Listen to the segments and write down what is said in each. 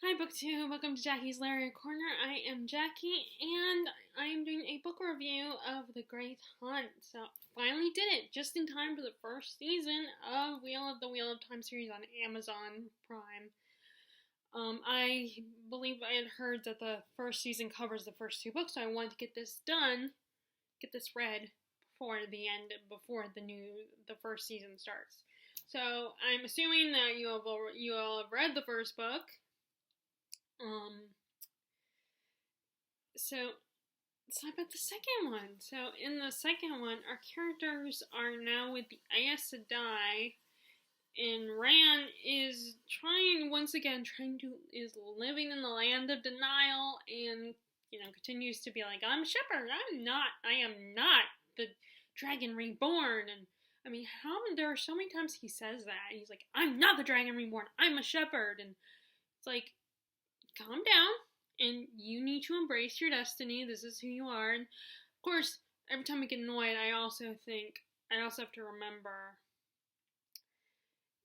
Hi, BookTube. Welcome to Jackie's Literary Corner. I am Jackie, and I am doing a book review of The Great Hunt. So, finally did it, just in time for the first season of Wheel of Time series on Amazon Prime. I believe I had heard that the first season covers the first two books, so I wanted to get this done, get this read before before the first season starts. So, I'm assuming that you all have read the first book. So let's talk about the second one. So in the second one, our characters are now with the Aes Sedai, and Rand is living in the land of denial, and continues to be like, I'm a shepherd. I am not the dragon reborn. And I mean, there are so many times he says that. He's like, I'm not the dragon reborn. I'm a shepherd. And it's like, calm down, and you need to embrace your destiny. This is who you are. And of course, every time I get annoyed, I also have to remember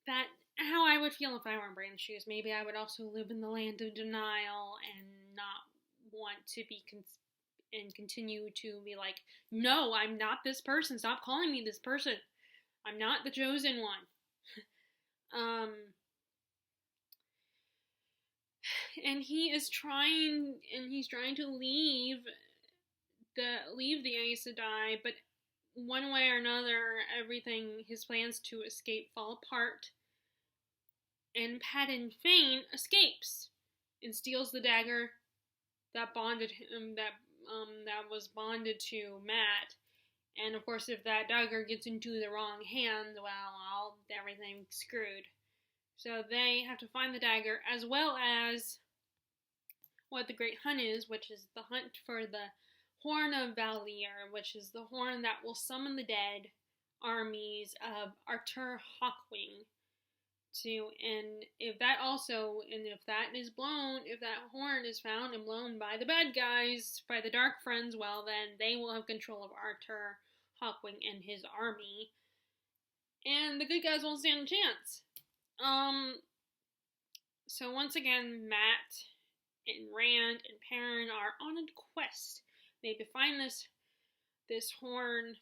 that how I would feel if I were in Brandon's shoes. Maybe I would also live in the land of denial and not want to be and continue to be like, no, I'm not this person. Stop calling me this person. I'm not the chosen one. And he's trying to leave the Aes Sedai, but one way or another, his plans to escape fall apart, and Padan Fain escapes and steals the dagger that bonded him, that was bonded to Matt. And of course, if that dagger gets into the wrong hands, well, everything's screwed. So they have to find the dagger, as well as what the Great Hunt is, which is the hunt for the Horn of Valir, which is the horn that will summon the dead armies of Artur Hawkwing if that horn is found and blown by the bad guys, by the Dark Friends, well, then they will have control of Artur Hawkwing and his army, and the good guys won't stand a chance. So once again, Matt and Rand and Perrin are on a quest. They have to find this horn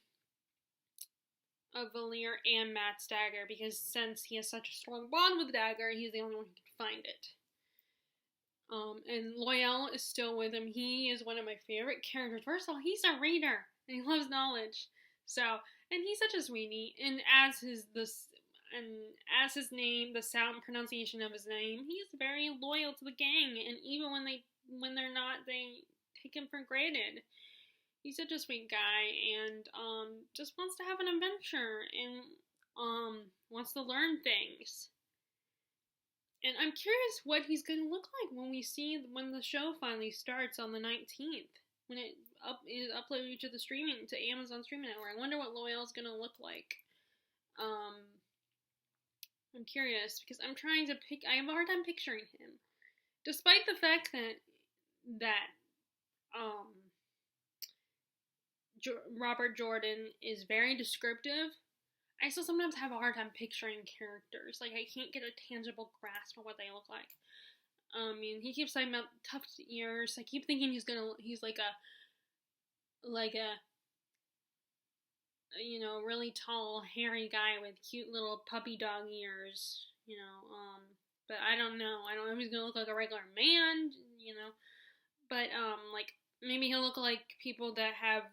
of Valir and Matt's dagger, because since he has such a strong bond with the dagger, he's the only one who can find it. And Loial is still with him. He is one of my favorite characters. First of all, he's a reader, and he loves knowledge. So, and he's such a sweetie. And as his name, the sound pronunciation of his name, he's very loyal to the gang. And even when they're not, they take him for granted. He's such a sweet guy, and just wants to have an adventure, and wants to learn things. And I'm curious what he's going to look like when the show finally starts on the 19th, when it is uploaded to Amazon streaming network. I wonder what Loial's going to look like. I'm curious, because I have a hard time picturing him. Despite the fact that Robert Jordan is very descriptive, I still sometimes have a hard time picturing characters. Like, I can't get a tangible grasp of what they look like. He keeps talking about tufted ears. I keep thinking he's like a really tall, hairy guy with cute little puppy dog ears, but I don't know. I don't know if he's gonna look like a regular man, but, like, maybe he'll look like people that have,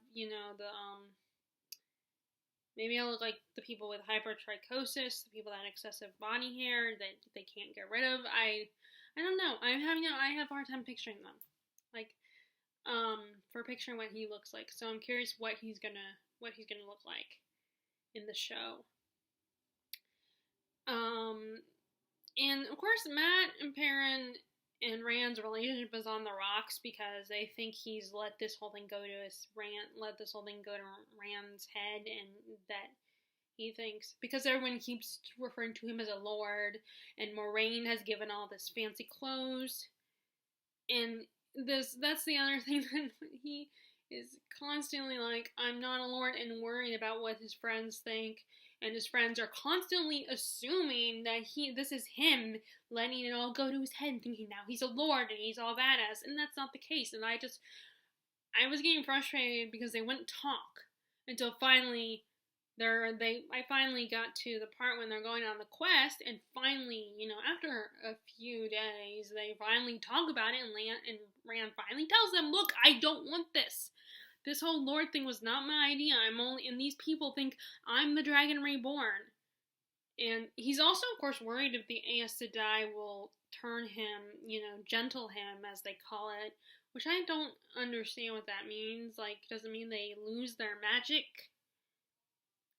maybe he'll look like the people with hypertrichosis, the people that have excessive body hair that they can't get rid of. I don't know. I have a hard time picturing them. Like, for picturing what he looks like. So I'm curious what he's gonna look like in the show. And of course, Matt and Perrin and Rand's relationship is on the rocks, because they think he's let this whole thing go to Rand's head, and that he thinks, because everyone keeps referring to him as a lord, and Moraine has given all this fancy clothes, and that's the other thing, that he is constantly like, I'm not a lord, and worried about what his friends think. and his friends are constantly assuming that this is him letting it all go to his head, thinking now he's a lord and he's all badass, and that's not the case. And I was getting frustrated because they wouldn't talk until finally I finally got to the part when they're going on the quest, and finally, after a few days, they finally talk about it, and Rand finally tells them, "Look, I don't want this. This whole Lord thing was not my idea. And these people think I'm the Dragon Reborn." And he's also, of course, worried if the Aes Sedai will turn him, gentle him, as they call it, which I don't understand what that means. Like, does it mean they lose their magic?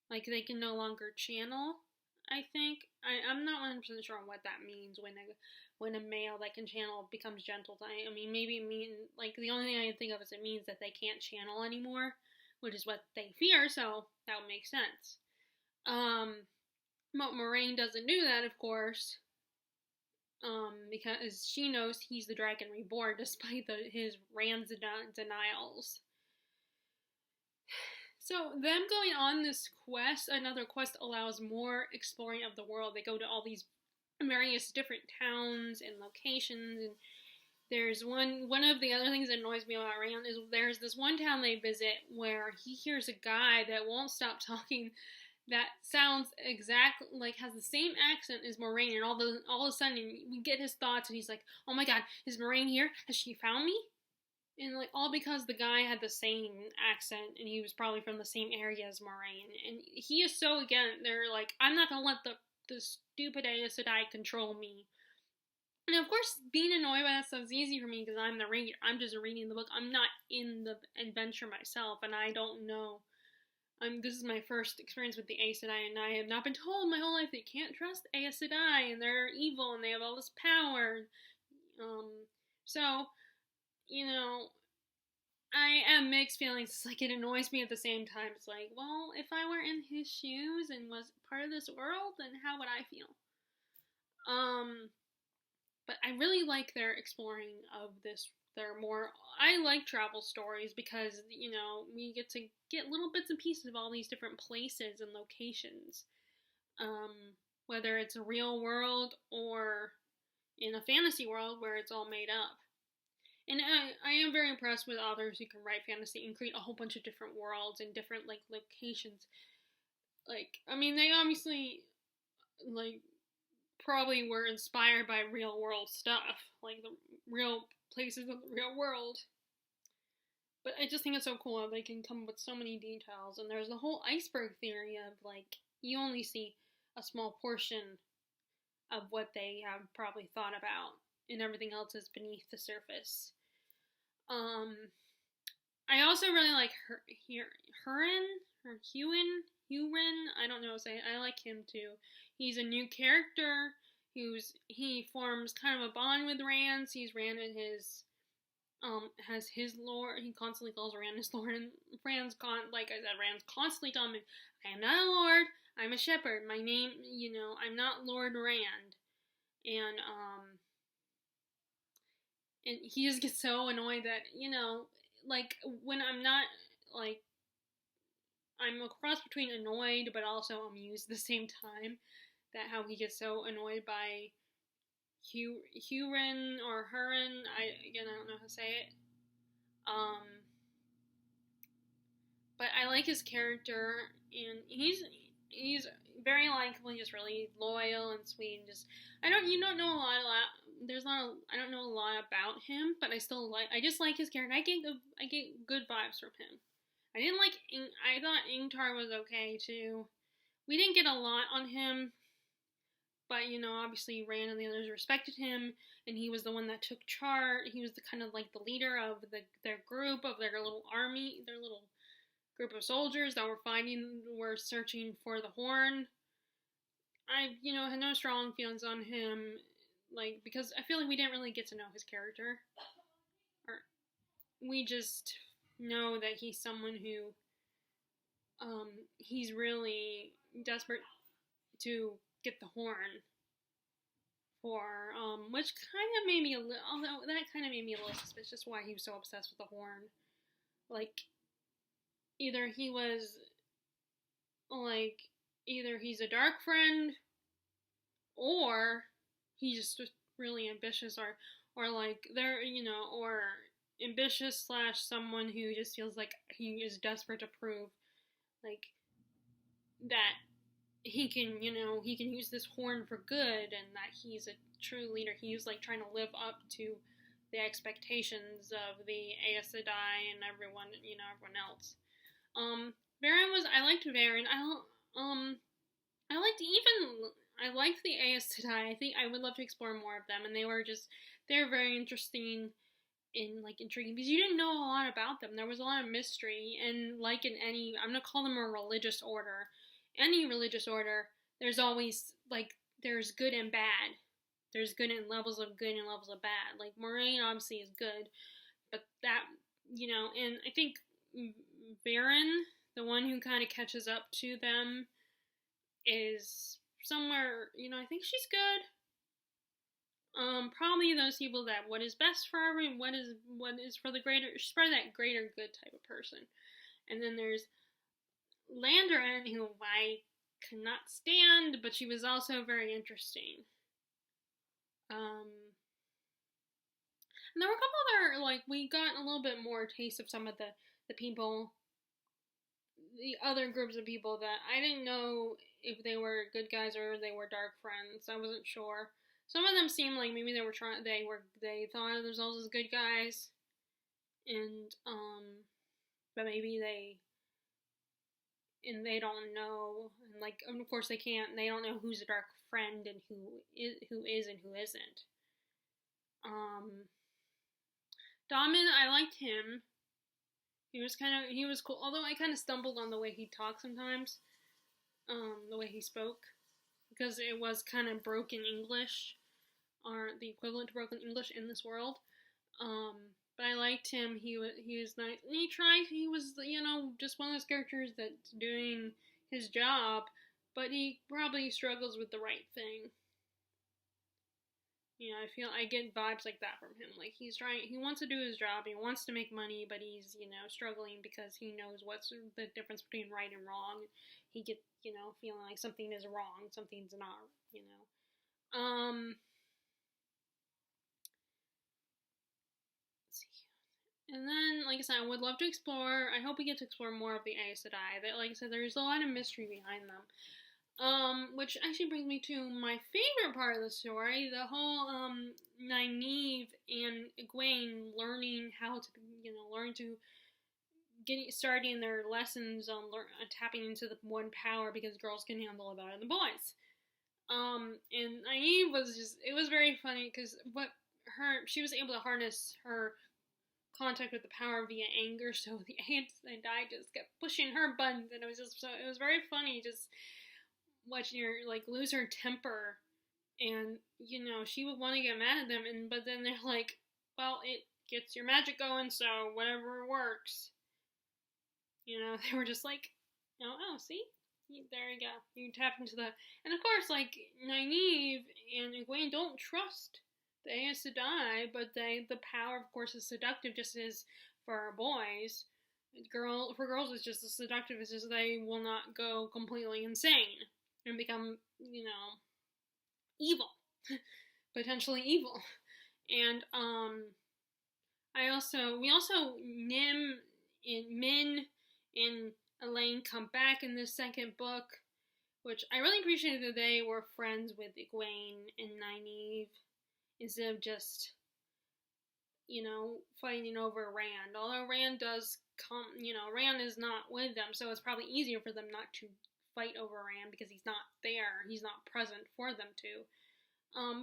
Like, they can no longer channel, I think. I'm not 100% sure on what that means when a male that can channel becomes gentle. I mean, maybe it means, like, the only thing I can think of is it means that they can't channel anymore, which is what they fear, so that would make sense. But Moraine doesn't do that, of course, because she knows he's the Dragon Reborn, despite his Rand's denials. So, them going on this quest, another quest, allows more exploring of the world. They go to all these various different towns and locations, and there's one of the other things that annoys me about Rand is there's this one town they visit where he hears a guy that won't stop talking that sounds exactly like, has the same accent as Moraine, and all of a sudden we get his thoughts, and he's like, "Oh my god, is Moraine here? Has she found me?" And, like, all because the guy had the same accent, and he was probably from the same area as Moraine. And he is so, again, they're like, I'm not gonna let the stupid Aes Sedai control me. And, of course, being annoyed by that stuff is easy for me, because I'm the reader. I'm just reading the book. I'm not in the adventure myself, and I don't know. This is my first experience with the Aes Sedai, and I have not been told my whole life that you can't trust Aes Sedai, and they're evil, and they have all this power. So... I have mixed feelings. It's like, it annoys me at the same time. It's like, well, if I were in his shoes and was part of this world, then how would I feel? But I really like their exploring of this. I like travel stories because, we get to get little bits and pieces of all these different places and locations. Whether it's a real world or in a fantasy world where it's all made up. And I am very impressed with authors who can write fantasy and create a whole bunch of different worlds and different, like, locations. Like, I mean, they obviously, like, probably were inspired by real world stuff. Like, the real places of the real world. But I just think it's so cool how they can come up with so many details. And there's the whole iceberg theory of, like, you only see a small portion of what they have probably thought about, and everything else is beneath the surface. I also really like Hurin, I don't know how to say it. I like him too. He's a new character he forms kind of a bond with Rand. He's Rand and has his lord. He constantly calls Rand his lord, and Rand's constantly telling him, I am not a lord, I'm a shepherd. My name, I'm not Lord Rand. And he just gets so annoyed that, like, when I'm not, like, I'm a cross between annoyed but also amused at the same time, that how he gets so annoyed by Hurin or Hurin, I don't know how to say it. But I like his character, and he's very likable, just really loyal and sweet, and just, I don't know a lot, I don't know a lot about him, but I just like his character. I get good vibes from him. I thought Ingtar was okay too. We didn't get a lot on him, but, obviously Rand and the others respected him, and he was the one that took charge. He was the kind of like the leader of their group, of their little army, their little group of soldiers that were searching for the horn. I, had no strong feelings on him, like, because I feel like we didn't really get to know his character. We just know that he's someone who, he's really desperate to get the horn which kind of made me a little suspicious why he was so obsessed with the horn. Like, either he was, like, either he's a dark friend or he's just really ambitious, or like they're, or ambitious slash someone who just feels like he is desperate to prove like that he can use this horn for good, and that he's a true leader. He's like trying to live up to the expectations of the Aes Sedai and everyone, everyone else. Varen was I liked Varen. I liked even I liked the Aes Sedai. I think I would love to explore more of them, and they're very interesting and like intriguing because you didn't know a lot about them. There was a lot of mystery, and like in any, I'm gonna call them a religious order. Any religious order, there's always like there's good and bad. There's good and levels of good and levels of bad. Like Moraine obviously is good, but that and I think Baron, the one who kind of catches up to them, is somewhere. I think she's good. Probably those people that what is best for everyone, what is for the greater. She's probably that greater good type of person. And then there's Landoran, who I cannot stand, but she was also very interesting. And there were a couple other, like, we got a little bit more taste of some of the people, the other groups of people that I didn't know if they were good guys or they were dark friends. I wasn't sure. Some of them seemed like maybe they thought of themselves as good guys, and but maybe they don't know, and like of course they don't know who's a dark friend and who is and who isn't. Daman, I liked him. He was cool, although I kind of stumbled on the way he talked sometimes, the way he spoke, because it was kind of broken English, or the equivalent to broken English in this world. But I liked him. He was nice. And he was, just one of those characters that's doing his job, but he probably struggles with the right thing. I get vibes like that from him. Like he wants to do his job, he wants to make money, but he's, struggling because he knows what's the difference between right and wrong. He gets, feeling like something is wrong, something's not, And then, like I said, I would love to explore. I hope we get to explore more of the Aes Sedai. That, like I said, there's a lot of mystery behind them. Which actually brings me to my favorite part of the story: the whole Nynaeve and Egwene learning how to, learn to starting their lessons on tapping into the one power because girls can handle it better than boys. And Nynaeve it was very funny because she was able to harness her contact with the power via anger, so the Aes Sedai just kept pushing her buttons, and it was very funny just watching her like lose her temper, and she would want to get mad at them, but then they're like, well, it gets your magic going, so whatever works. They were just like, oh, see, there you go, you tap into the, and of course, like Nynaeve and Egwene don't trust the Aes Sedai, but the power, of course, is seductive, just as for boys. For girls, it's just as seductive. It's just they will not go completely insane and become, evil, potentially evil. And we also Min and Elaine come back in the second book, which I really appreciated that they were friends with Egwene and Nynaeve, instead of just, fighting over Rand. Although Rand does come, Rand is not with them, so it's probably easier for them not to fight over Rand because he's not there, he's not present for them to.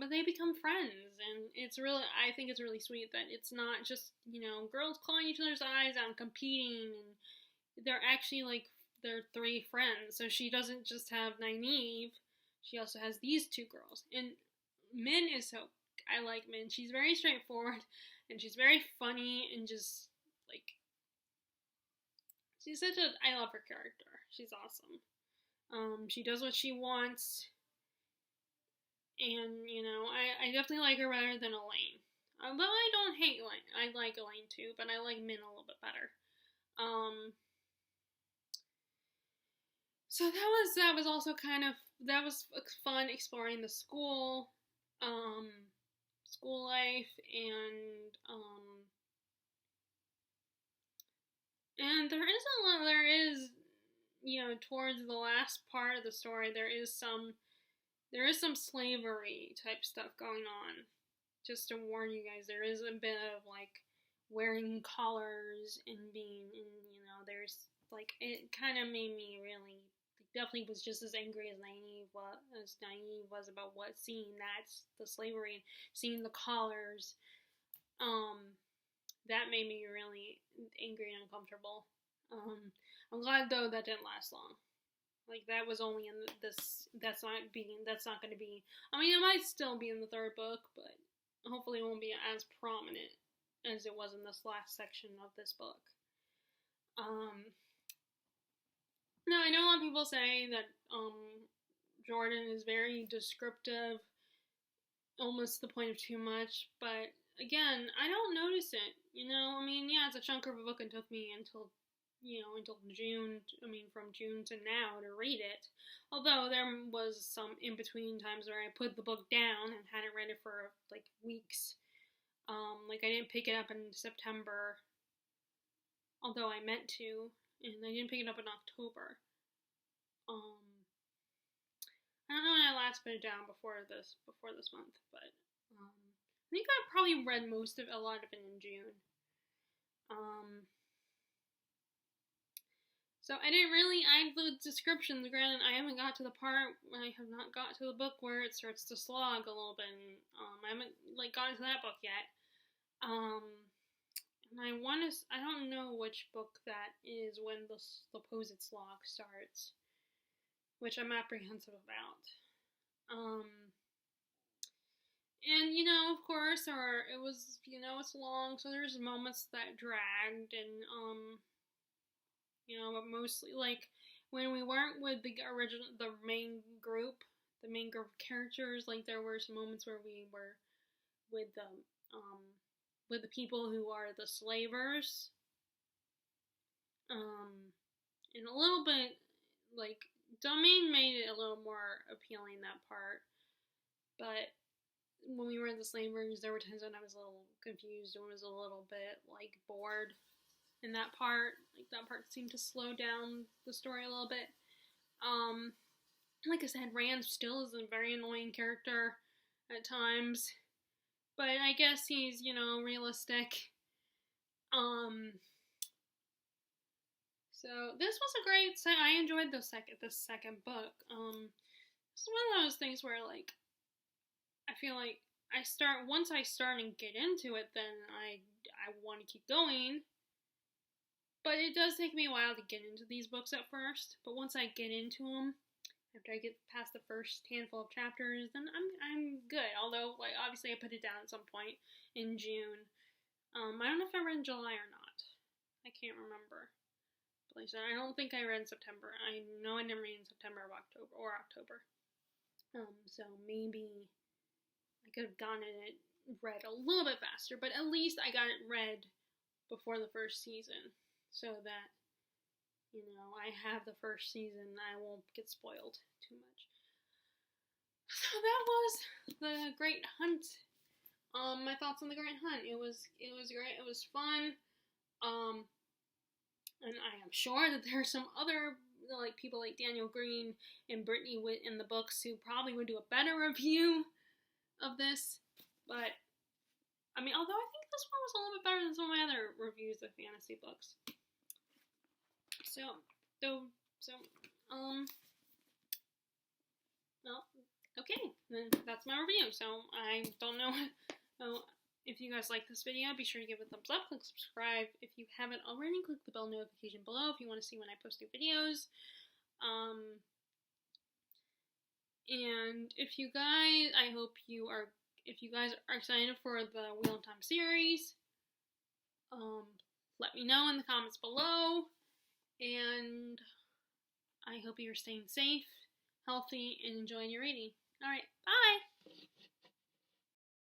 But they become friends, and I think it's really sweet that it's not just, girls clawing each other's eyes out and competing, and they're actually like, they're three friends. So she doesn't just have Nynaeve, she also has these two girls. And Min I like Min. She's very straightforward, and she's very funny, and just, like, I love her character. She's awesome. She does what she wants, and, I definitely like her better than Elaine. Although I don't hate Elaine. I like Elaine too, but I like Min a little bit better. So that was also kind of, that was fun exploring the um, school life, and there is a lot. There is, towards the last part of the story, there is some slavery type stuff going on. Just to warn you guys, there is a bit of like wearing collars and being, there's like, it kind of made me really, definitely was just as angry as Naive was about what seeing that's the slavery and seeing the collars. That made me really angry and uncomfortable. I'm glad though that didn't last long. Like that was only in this. That's not going to be. I mean, it might still be in the third book, but hopefully it won't be as prominent as it was in this last section of this book. Now I know a lot of people say that Jordan is very descriptive, almost to the point of too much, but again, I don't notice it. I mean, yeah, it's a chunk of a book and took me until June. I mean, from June to now to read it. Although there was some in between times where I put the book down and hadn't read it for like weeks. Like I didn't pick it up in September, although I meant to, and I didn't pick it up in October. I don't know when I last put it down before this month, but I think I probably read a lot of it in June. So I didn't really, the descriptions, granted, I haven't got to the part, I have not got to the book where it starts to slog a little bit, and, I haven't, gotten to that book yet. And I don't know which book that is when the supposed slog starts, which I'm apprehensive about. And, of course, it was, it's long, so there's moments that dragged, and, but mostly, like, when we weren't with the main group of characters, like, there were some moments where we were with the people who are the slavers, and a little bit, like, Domain made it a little more appealing, that part, but when we were in the slavers, there were times when I was a little confused and was a little bit, like, bored. In that part, that part seemed to slow down the story a little bit. Like I said, Rand still is a very annoying character at times, but I guess he's, realistic. So this was a great set. I enjoyed the second book. It's one of those things where, like, I feel like once I start and get into it, then I want to keep going. But it does take me a while to get into these books at first. But once I get into them, after I get past the first handful of chapters, then I'm good. Although, like, obviously I put it down at some point in June. I don't know if I read in July or not. I can't remember. But like I said, I don't think I read in September. I know I didn't read in September or October. So maybe I could have gotten it read a little bit faster, but at least I got it read before the first season. So that, I have the first season, I won't get spoiled too much. So that was The Great Hunt. My thoughts on The Great Hunt. It was great. It was fun. And I am sure that there are some other, like, people like Daniel Green and Brittany Witt in the books who probably would do a better review of this. But, I mean, although I think this one was a little bit better than some of my other reviews of fantasy books. Well, okay, then that's my review. So I don't know if you guys like this video. Be sure to give it a thumbs up, click subscribe if you haven't already, click the bell notification below if you want to see when I post new videos. And if you guys are excited for the Wheel of Time series, let me know in the comments below. And I hope you're staying safe, healthy, and enjoying your reading. Alright, bye!